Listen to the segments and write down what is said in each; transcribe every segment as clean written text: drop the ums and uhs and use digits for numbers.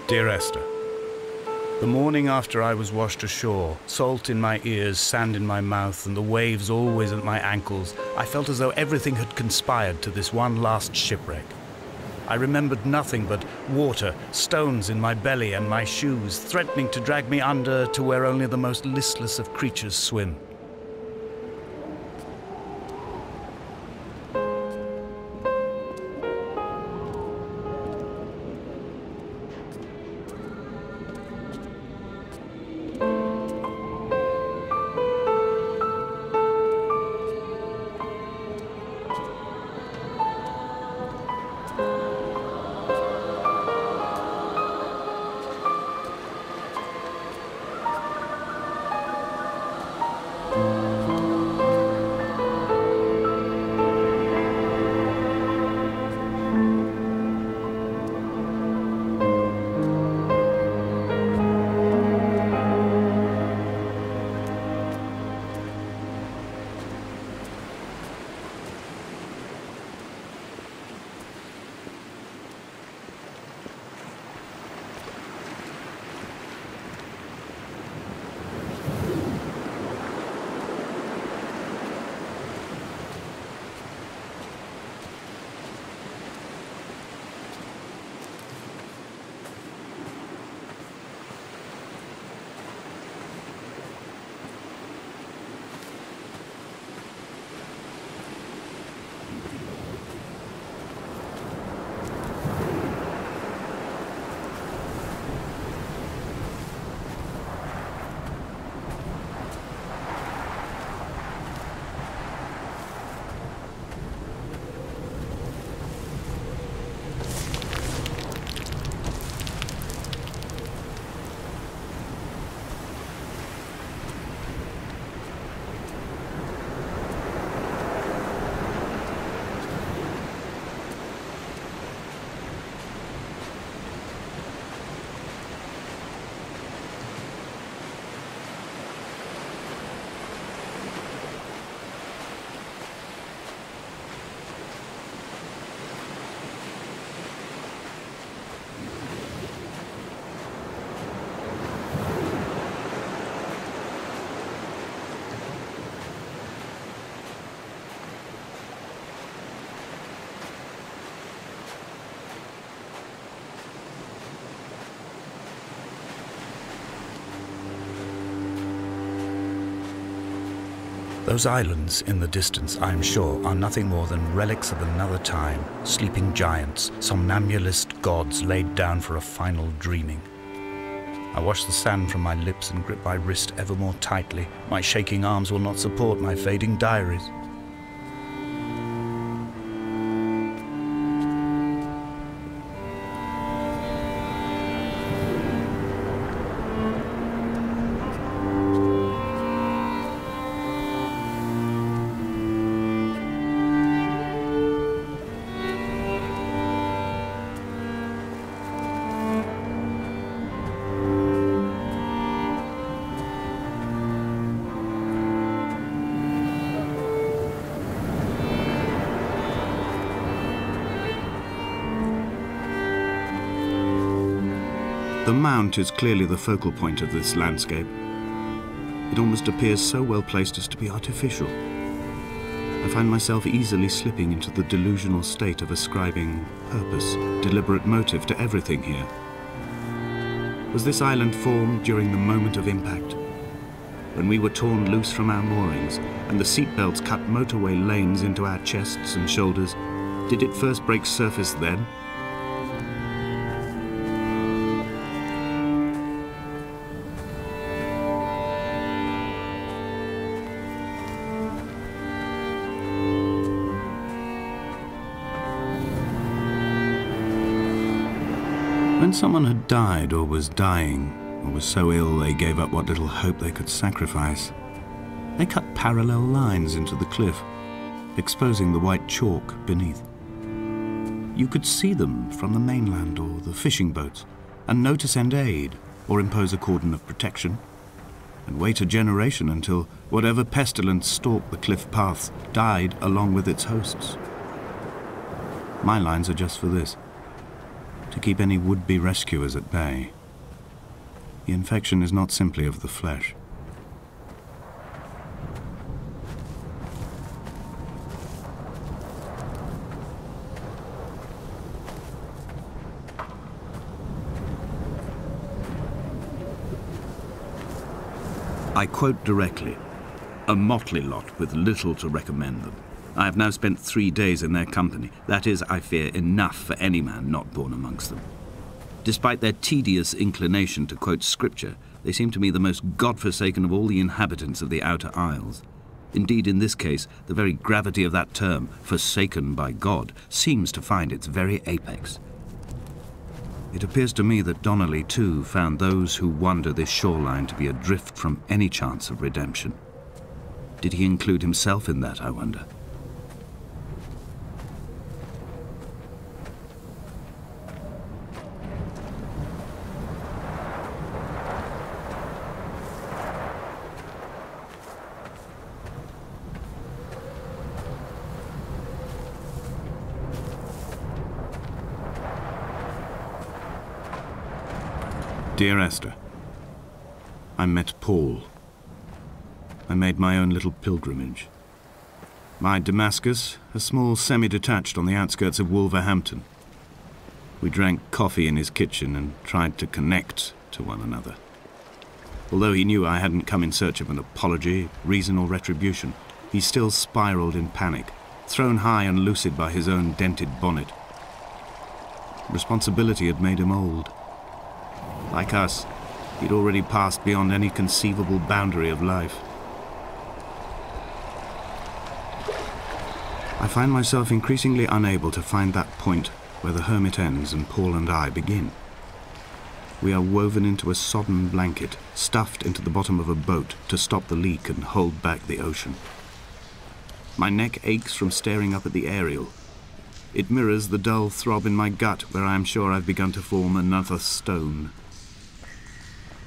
Dear Esther, the morning after I was washed ashore, salt in my ears, sand in my mouth, and the waves always at my ankles, I felt as though everything had conspired to this one last shipwreck. I remembered nothing but water, stones in my belly and my shoes, threatening to drag me under to where only the most listless of creatures swim. Those islands in the distance, I am sure, are nothing more than relics of another time, sleeping giants, somnambulist gods laid down for a final dreaming. I wash the sand from my lips and grip my wrist ever more tightly. My shaking arms will not support my fading diaries. The mount is clearly the focal point of this landscape. It almost appears so well placed as to be artificial. I find myself easily slipping into the delusional state of ascribing purpose, deliberate motive to everything here. Was this island formed during the moment of impact? When we were torn loose from our moorings and the seatbelts cut motorway lanes into our chests and shoulders, did it first break surface then? When someone had died or was dying, or was so ill they gave up what little hope they could sacrifice, they cut parallel lines into the cliff, exposing the white chalk beneath. You could see them from the mainland or the fishing boats, and know to send aid or impose a cordon of protection, and wait a generation until whatever pestilence stalked the cliff paths died along with its hosts. My lines are just for this, to keep any would-be rescuers at bay. The infection is not simply of the flesh. I quote directly, "A motley lot with little to recommend them. I have now spent 3 days in their company. That is, I fear, enough for any man not born amongst them. Despite their tedious inclination to quote scripture, they seem to me the most God-forsaken of all the inhabitants of the Outer Isles. Indeed, in this case, the very gravity of that term, forsaken by God, seems to find its very apex. It appears to me that Donnelly, too, found those who wander this shoreline to be adrift from any chance of redemption. Did he include himself in that, I wonder? Dear Esther, I met Paul. I made my own little pilgrimage. My Damascus, a small semi-detached on the outskirts of Wolverhampton. We drank coffee in his kitchen and tried to connect to one another. Although he knew I hadn't come in search of an apology, reason or retribution, he still spiraled in panic, thrown high and lucid by his own dented bonnet. Responsibility had made him old. Like us, he'd already passed beyond any conceivable boundary of life. I find myself increasingly unable to find that point where the hermit ends and Paul and I begin. We are woven into a sodden blanket, stuffed into the bottom of a boat to stop the leak and hold back the ocean. My neck aches from staring up at the aerial. It mirrors the dull throb in my gut where I am sure I've begun to form another stone.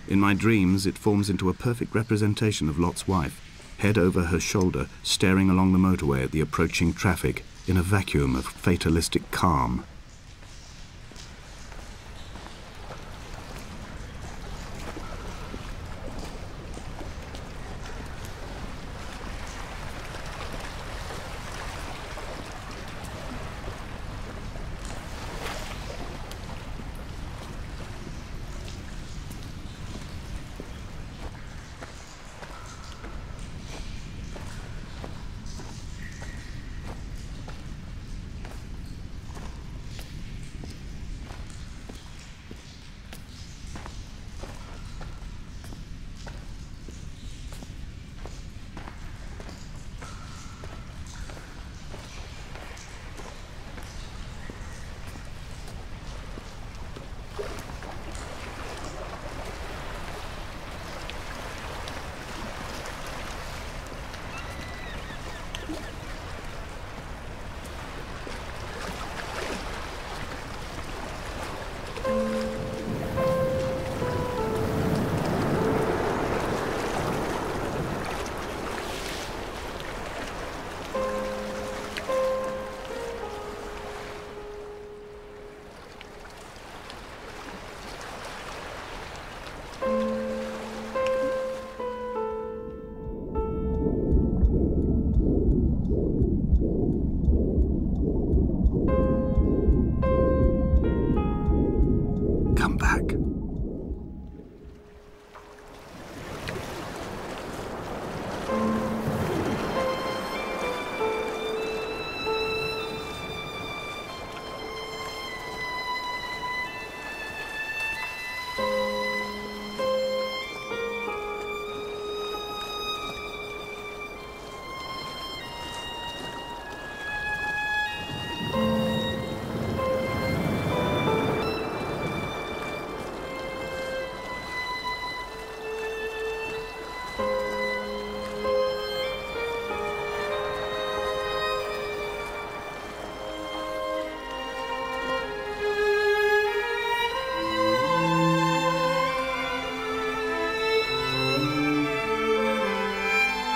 In my dreams, it forms into a perfect representation of Lot's wife, head over her shoulder, staring along the motorway at the approaching traffic in a vacuum of fatalistic calm.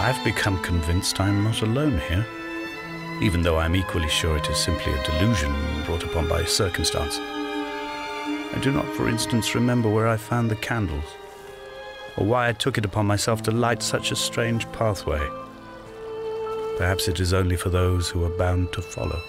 I've become convinced I am not alone here, even though I'm equally sure it is simply a delusion brought upon by circumstance. I do not, for instance, remember where I found the candles, or why I took it upon myself to light such a strange pathway. Perhaps it is only for those who are bound to follow.